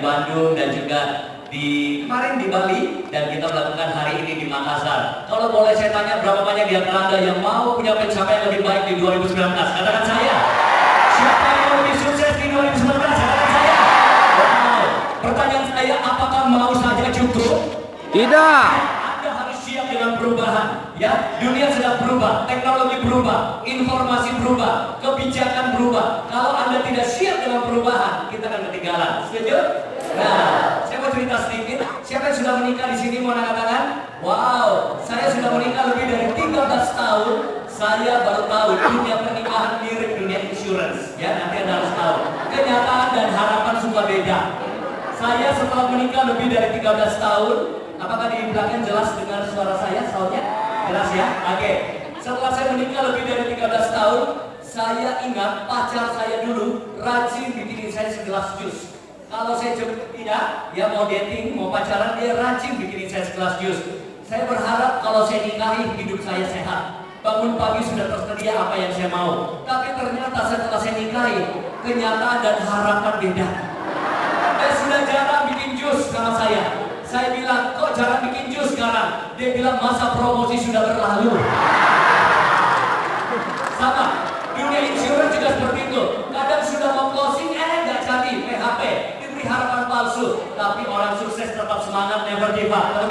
Bandung dan juga kemarin di Bali, dan kita melakukan hari ini di Makassar. Kalau boleh saya tanya, berapa banyak di antara Anda yang mau punya pencapaian lebih baik di 2019? Katakan saya. Siapa yang mau lebih sukses di 2019? Katakan saya. Wow. Pertanyaan saya, apakah mau saja cukup? Tidak. Anda harus siap dengan perubahan. Ya, dunia sedang berubah, teknologi berubah, informasi berubah, kebijakan berubah. Kalau Anda tidak siap dengan perubahan, kita akan ketinggalan. Setuju? Nah, saya mau cerita sedikit. Siapa yang sudah menikah di sini mau angkat tangan? Wow, saya sudah menikah lebih dari 13 tahun. Saya baru tahu dunia pernikahan mirip dunia insurance. Ya, nanti Anda harus tahu. Kenyataan dan harapan suka beda. Saya setelah menikah lebih dari 13 tahun. Apakah di belakang jelas dengar suara saya? Soundnya jelas ya? Oke. Setelah saya menikah lebih dari 13 tahun, saya ingat pacar saya dulu rajin bikinin saya segelas jus. Kalau saya jemput tidak, ya mau dating, mau pacaran, dia rajin bikinin saya segelas jus. Saya berharap kalau saya nikahi, hidup saya sehat. Bangun pagi sudah tersedia apa yang saya mau. Tapi ternyata setelah saya nikahi, kenyataan dan harapan beda. Dia sudah jarang bikin jus sama saya. Saya bilang, kok jarang bikin jus sekarang? Dia bilang, masa promosi sudah berlalu. Sama, dunia insurance juga seperti itu. Kadang sudah mau closing, nggak jadi, PHP. Diberi harapan palsu. Tapi orang sukses tetap semangat, never give up. Nah,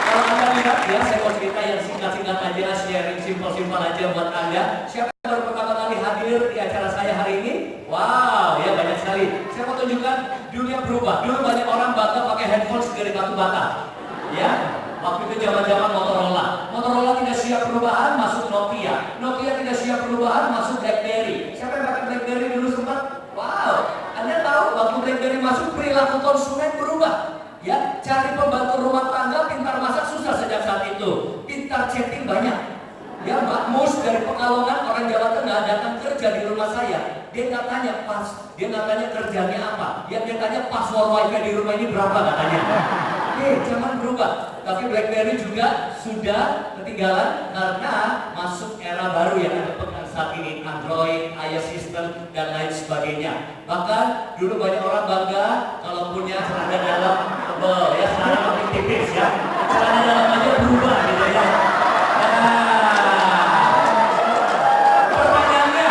kalau Anda lihat ya, saya mau cerita yang singkat-singkat aja, sharing simpel-simpel aja buat Anda. Siapa yang baru pertama kali hadir di acara saya hari ini? Wow, ya banyak sekali. Saya mau tunjukkan dunia berubah. Dulu banyak orang bangga pakai handphone dari batu bata. Ya, waktu itu zaman-zaman Motorola. Motorola tidak siap perubahan, masuk Nokia. Nokia tidak siap perubahan, masuk BlackBerry. Siapa yang pakai BlackBerry dulu sempat? Wow, Anda tahu waktu BlackBerry masuk perilaku konsumen berubah. Ya, cari pembantu rumah tangga pintar masak susah sejak saat itu. Pintar chatting banyak. Ya, Mbak Mus dari Pekalongan, orang Jawa Tengah datang kerja di rumah saya. Dia nggak tanya dia nggak tanya kerjanya apa. Dia tanya password wifi di rumah ini berapa katanya. Zaman berubah. Tapi BlackBerry juga sudah ketinggalan karena masuk era baru yang ada pegang saat ini, Android, iOS system dan lain sebagainya. Bahkan dulu banyak orang bangga kalau punya celana dalam tebal, ya celana makin tipis ya. Celana dalam aja berubah gitu ya. Pertanyaannya,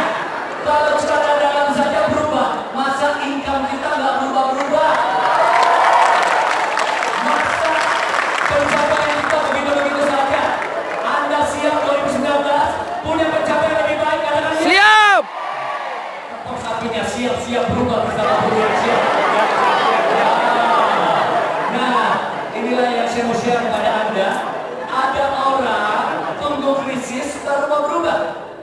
kalau celana dalam saja berubah, masa income kita nggak berubah-berubah? Masa pencapaian kita begitu-begitu saja? Anda siap 2019 punya pencapaian lebih baik? Katakan siap. Tepuk sapinya, siap-siap berubah bersama Tuhan, siap. Nah, inilah yang saya mau share kepada Anda. Ada orang tunggu krisis baru mau berubah.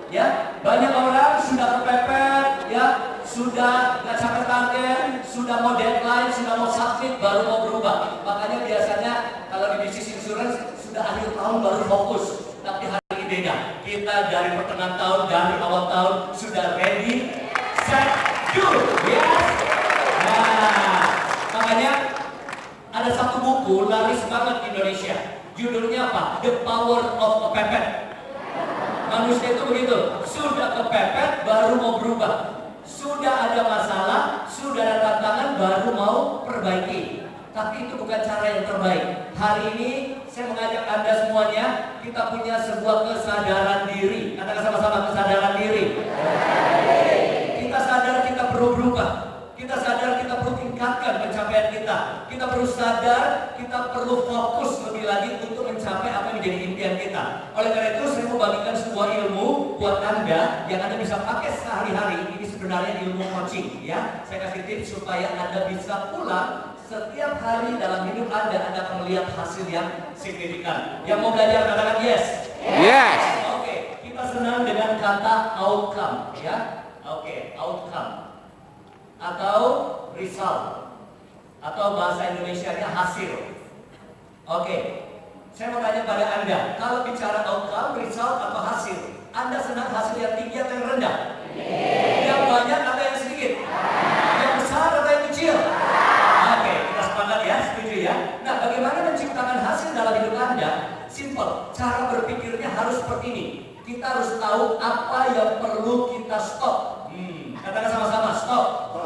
Ya, banyak orang sudah kepepet, ya, sudah nggak sampai target, sudah mau deadline, sudah mau submit, baru mau berubah. Makanya biasanya kalau di bisnis insurance sudah akhir tahun baru fokus. Tapi hari ini beda. Kita dari pertengahan tahun, dari awal tahun sudah ready, set, do, yes. Nah, makanya ada satu buku laris banget di Indonesia. Judulnya apa? The Power of Kepepet. Manusia itu begitu, sudah kepepet baru mau berubah. Sudah ada masalah, sudah ada tantangan baru mau perbaiki. Tapi itu bukan cara yang terbaik. Hari ini saya mengajak Anda semuanya, kita punya sebuah kesadaran diri. Katakan sama-sama, kesadaran diri. Kita sadar kita perlu berubah. Kita sadar kita perlu tingkatkan pencapaian kita. Kita perlu sadar kita perlu fokus lebih lagi untuk mencapai apa yang menjadi impian kita. Oleh karena itu saya mau bagikan sebuah ilmu buat Anda yang Anda bisa pakai sehari-hari. Ini sebenarnya ilmu coaching ya. Saya kasih tips supaya Anda bisa pulang setiap hari dalam hidup Anda akan melihat hasil yang signifikan. Yang mau belajar katakan yes. Yes. Oke, kita senang dengan kata outcome ya. Oke, outcome atau result atau bahasa Indonesianya hasil. Oke, saya mau tanya pada Anda, kalau bicara outcome, result atau hasil, Anda senang hasil yang tinggi atau yang rendah? Yang banyak atau yang sedikit? Yang besar atau yang kecil? Oke, kita sepakat ya, setuju ya. Nah, bagaimana menciptakan hasil dalam hidup Anda? Simple, cara berpikirnya harus seperti ini. Kita harus tahu apa yang perlu kita stop. Katakan sama-sama, stop.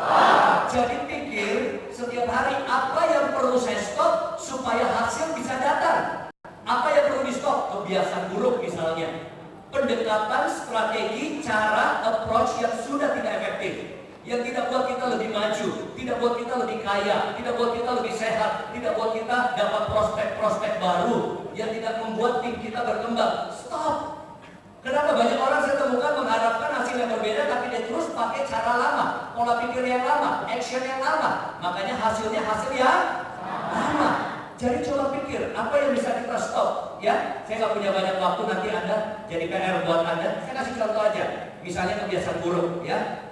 buat kita lebih kaya, tidak buat kita lebih sehat, tidak buat kita dapat prospek-prospek baru yang tidak membuat tim kita berkembang. Stop. Kenapa banyak orang saya temukan mengharapkan hasil yang berbeda, tapi dia terus pakai cara lama, pola pikir yang lama, action yang lama. Makanya hasilnya hasil yang lama. Jadi coba pikir, apa yang bisa kita stop? Ya, saya nggak punya banyak waktu, nanti Anda jadi PR buat Anda. Saya kasih contoh aja, misalnya kebiasaan buruk, ya.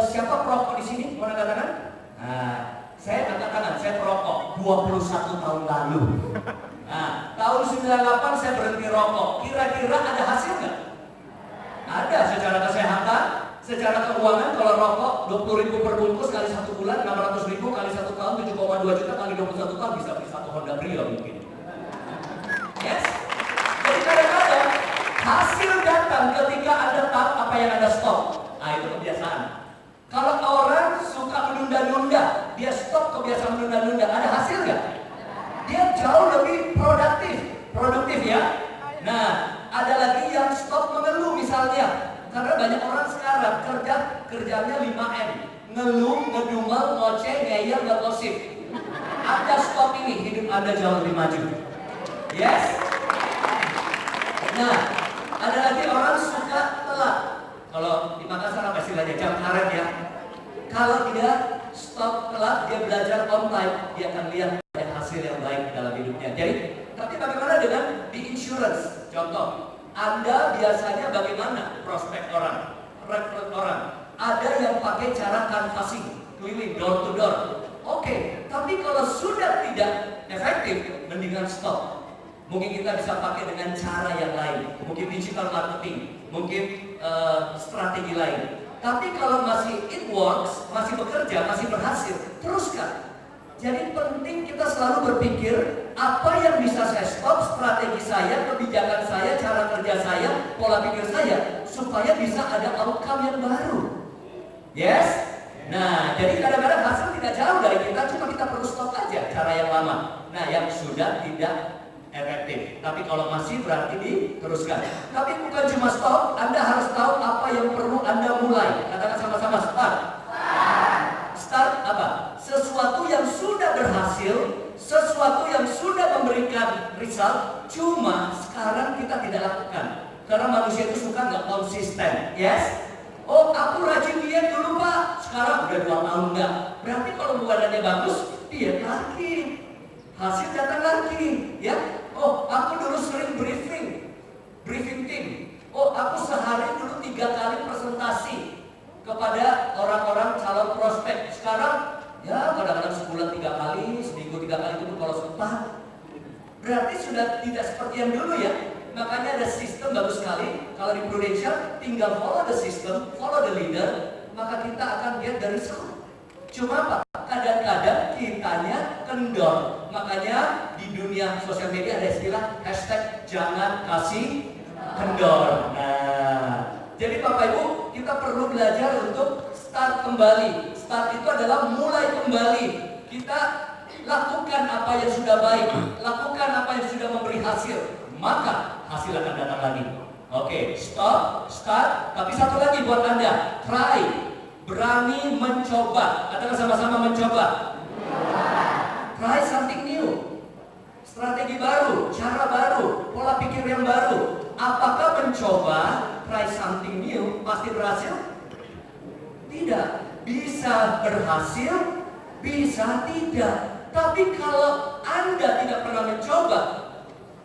Siapa perokok di sini? Mau angkat tangan? Nah, saya angkat tangan, saya perokok 21 tahun lalu. Nah, tahun 98 saya berhenti rokok. Kira-kira ada hasil nggak? Ada, secara kesehatan, secara keuangan. Kalau rokok 20.000 per bungkus kali 1 bulan, 600.000 kali 1 tahun, 7,2 juta kali 21 tahun bisa beli 1 Honda Brio mungkin. Yes? Jadi kadang-kadang hasil datang ketika Anda tahu apa yang Anda stop. Nah, itu kebiasaan. Kalau orang suka menunda-nunda, dia stop kebiasaan menunda-nunda, ada hasil nggak? Dia jauh lebih produktif ya. Nah, ada lagi yang stop mengeluh misalnya. Karena banyak orang sekarang kerjanya 5M. Ngeluh, ngedumel, ngoceh, ngeyel, ngegosip. Anda stop ini, hidup Anda jauh lebih maju. Yes? Nah, ada lagi orang suka telat. Kalau di Makassar apa istilahnya? Jam karet ya. Kalau dia stop telat, dia belajar online, dia akan lihat ada hasil yang baik dalam hidupnya. Jadi, tapi bagaimana dengan di insurance? Contoh, Anda biasanya bagaimana prospek orang, rekrut orang? Ada yang pakai cara canvassing, keliling door to door. Oke, tapi kalau sudah tidak efektif, mendingan stop. Mungkin kita bisa pakai dengan cara yang lain, mungkin digital marketing, mungkin strategi lain. Tapi kalau masih it works, masih bekerja, masih berhasil, teruskan. Jadi penting kita selalu berpikir apa yang bisa saya stop, strategi saya, kebijakan saya, cara kerja saya, pola pikir saya, supaya bisa ada outcome yang baru. Yes? Nah, jadi kadang-kadang hasil tidak jauh dari kita, cuma kita perlu stop aja cara yang lama. Nah, yang sudah tidak efektif. Tapi kalau masih berarti diteruskan. Tapi bukan cuma stop, Anda harus tahu apa yang perlu Anda mulai. Katakan sama-sama, start. Start apa? Sesuatu yang sudah berhasil, sesuatu yang sudah memberikan result, cuma sekarang kita tidak lakukan. Karena manusia itu suka nggak konsisten. Yes? Oh, aku rajin diet dulu Pak, sekarang udah 2 tahun enggak. Berarti kalau badannya bagus, diet lagi. Hasil datang lagi, ya. Oh, aku dulu sering briefing team. Oh, aku sehari dulu 3 kali presentasi kepada orang-orang calon prospek. Sekarang, ya kadang-kadang sebulan 3 kali, seminggu 3 kali itu kalau sempat. Berarti sudah tidak seperti yang dulu ya. Makanya ada sistem bagus sekali. Kalau di Prudential, tinggal follow the system, follow the leader, maka kita akan lihat dari result. Cuma apa? Kadang-kadang kitanya kendor. Makanya di dunia sosial media ada istilah hashtag jangan kasih kendor. Nah, jadi Bapak Ibu, kita perlu belajar untuk start kembali. Start itu adalah mulai kembali. Kita lakukan apa yang sudah baik, lakukan apa yang sudah memberi hasil, maka hasil akan datang lagi. Oke, stop, start. Tapi satu lagi buat Anda, try. Berani mencoba. Katakan sama-sama mencoba. Try something new. Strategi baru, cara baru, pola pikir yang baru. Apakah mencoba, try something new, pasti berhasil? Tidak. Bisa berhasil, bisa tidak. Tapi kalau Anda tidak pernah mencoba,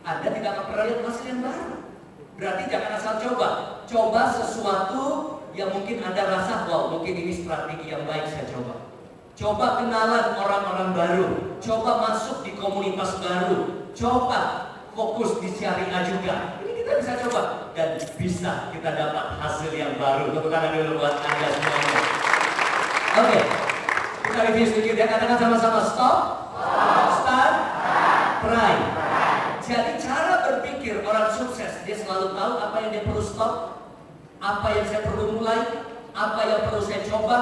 Anda tidak akan pernah lihat hasil yang baru. Berarti jangan asal coba. Coba sesuatu yang mungkin Anda rasa, wow, mungkin ini strategi yang baik, saya coba. Coba kenalan orang-orang baru. Coba masuk di komunitas baru. Coba fokus di syariah juga. Ini kita bisa coba. Dan bisa kita dapat hasil yang baru. Tepuk tangan dulu buat Anda semuanya. Oke. Kita review sedikit ya. Katakan sama-sama stop. Start. Try. Jadi cara berpikir orang sukses, dia selalu tahu apa yang dia perlu stop, apa yang saya perlu mulai, apa yang perlu saya coba.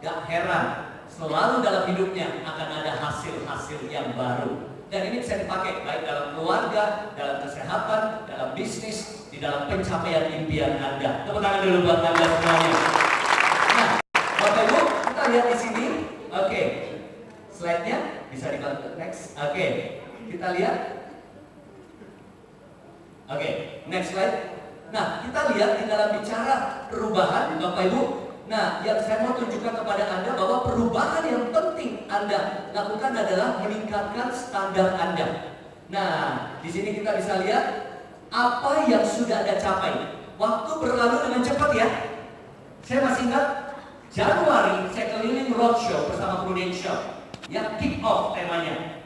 Gak heran, selalu dalam hidupnya akan ada hasil-hasil yang baru. Dan ini bisa dipakai baik dalam keluarga, dalam kesehatan, dalam bisnis, di dalam pencapaian impian Anda. Tepuk tangan dulu buat Anda semuanya. Nah, Bapak Ibu, kita lihat di sini. Oke, Kita lihat. Oke, next slide. Nah, kita lihat di dalam bicara perubahan, Bapak Ibu. Nah, yang saya mau tunjukkan kepada Anda bahwa perubahan yang penting Anda lakukan adalah meningkatkan standar Anda. Nah, di sini kita bisa lihat apa yang sudah Anda capai. Waktu berlalu dengan cepat ya. Saya masih ingat Januari saya keliling roadshow bersama Prudential yang kick off temanya.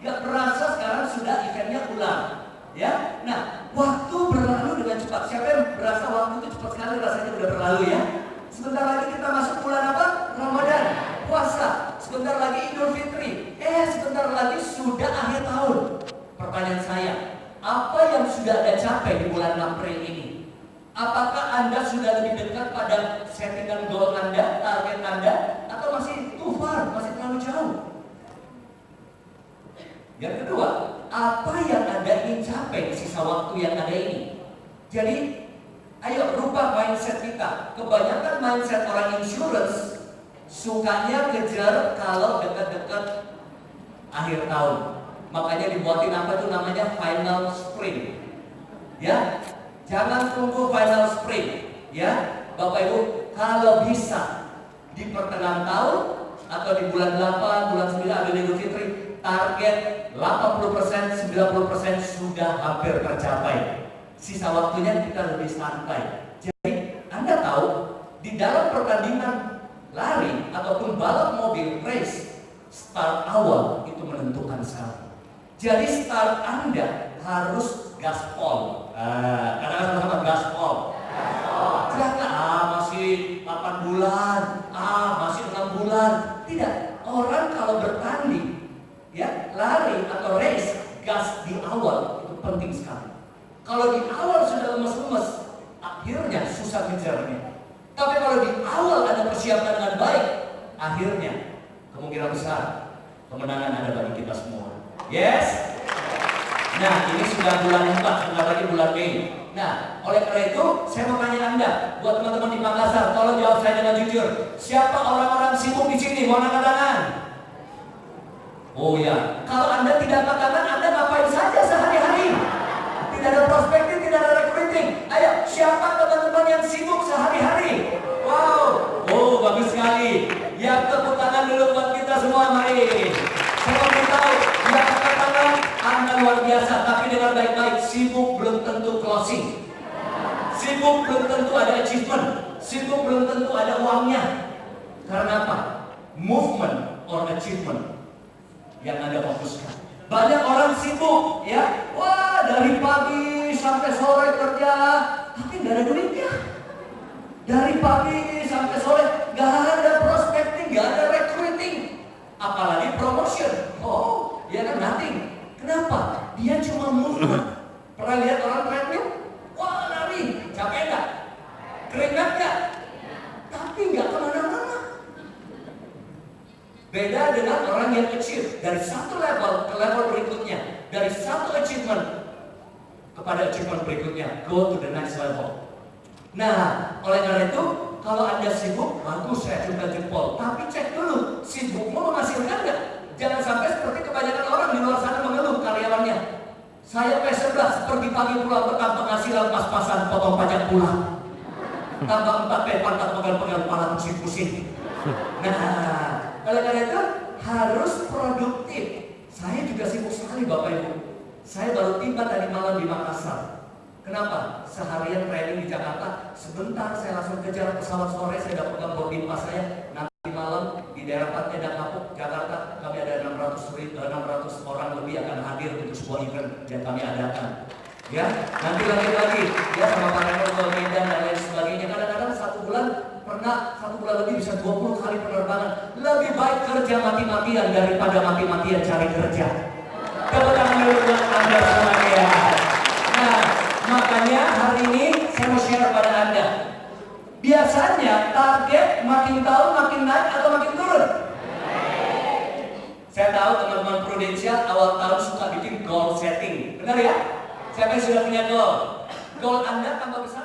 Gak berasa sekarang sudah eventnya ulang. Ya, nah waktu berlalu dengan cepat. Siapa yang berasa waktu itu cepat sekali rasanya udah berlalu ya? Sebentar lagi kita masuk bulan apa? Ramadan, puasa. Sebentar lagi Idul Fitri. Sebentar lagi sudah akhir tahun. Pertanyaan saya, apa yang sudah Anda capai di bulan April ini? Apakah Anda sudah lebih dekat pada settingan goal Anda, target Anda, atau masih too far, masih terlalu jauh? Yang kedua, apa yang Anda ingin capai di sisa waktu yang ada ini? Jadi, ayo rubah mindset kita. Kebanyakan mindset orang insurance sukanya kejar kalau dekat-dekat akhir tahun. Makanya dibuatin apa itu namanya final sprint. Ya, jangan tunggu final sprint. Ya, Bapak Ibu, kalau bisa di pertengahan tahun atau di bulan 8, bulan 9 ada Idul Fitri, target 80%, 90% sudah hampir tercapai. Sisa waktunya kita lebih santai. Jadi Anda tahu di dalam pertandingan lari ataupun balap mobil race, start awal itu menentukan sekali. Jadi start Anda harus gaspol. Karena sama gaspol. Jangan masih 8 bulan, masih 6 bulan. Tidak. Orang kalau bertanding, ya lari atau race, gas di awal itu penting sekali. Kalau di awal sudah lemes-lemes, akhirnya susah ngejarnya. Tapi kalau di awal Anda persiapkan dengan baik, akhirnya kemungkinan besar kemenangan ada bagi kita semua. Yes? Nah, ini sudah bulan 4, sebentar lagi bulan Mei. Nah, oleh karena itu, saya mau tanya Anda, buat teman-teman di Makassar, tolong jawab saya dengan jujur. Siapa orang-orang sibuk di sini? Mau angkat tangan? Oh ya, kalau Anda tidak angkat tangan, Anda ngapain saja sehari-hari? Tidak ada prospecting, tidak ada recruiting. Ayo, siapa teman-teman yang sibuk sehari-hari? Wow, oh bagus sekali. Ya, tepuk tangan dulu buat kita semua, mari. Saya mau beritahu, yang angkat tangan, Anda luar biasa. Tapi dengan baik-baik, sibuk belum tentu closing. Sibuk belum tentu ada achievement. Sibuk belum tentu ada uangnya. Karena apa? Movement or achievement yang Anda fokuskan. Banyak orang sibuk, ya. Wah, dari pagi sampai sore kerja, tapi nggak ada duitnya. Dari pagi sampai sore nggak ada prospecting, nggak ada recruiting, apalagi promotion. Oh, ya kan nothing. Kenapa? Dia cuma movement. Pernah lihat orang treadmill? Wah, lari, capek nggak? Keringat nggak? Tapi nggak kemana-mana. Beda dengan orang yang achieve dari satu level ke level berikutnya, dari satu achievement kepada achievement berikutnya, go to the next level. Nah, oleh karena itu, kalau Anda sibuk, bagus saya juga jempol. Tapi cek dulu, sibukmu menghasilkan nggak? Jangan sampai seperti kebanyakan orang di luar sana mengeluh karyawannya. Saya P11, pergi pagi pulang petang penghasilan pas-pasan, potong pajak pulang. Tambah 4 pangkat pegang-pegang kepala pusing-pusing. Nah, oleh karena itu harus produktif. Saya juga sibuk sekali Bapak Ibu. Saya baru tiba tadi malam di Makassar. Kenapa? Seharian training di Jakarta. Sebentar saya langsung kejar pesawat sore. Saya udah pegang boarding pass saya. Nanti malam di daerah Medan Kapuk, Jakarta, kami ada 600 orang lebih akan hadir untuk sebuah event yang kami adakan. Ya, nanti lagi ya sama Pak Rektor ke Medan dan lain sebagainya. Kadang-kadang satu bulan lebih bisa 20 kali penerbangan. Lebih baik kerja mati-matian daripada mati-matian cari kerja. Tepuk tangan dulu buat Anda semuanya. Nah, makanya hari ini saya mau share pada Anda. Biasanya target makin tahun makin naik atau makin turun? Saya tahu teman-teman Prudential awal tahun suka bikin goal setting. Benar ya? Siapa yang sudah punya goal? Goal Anda tambah besar.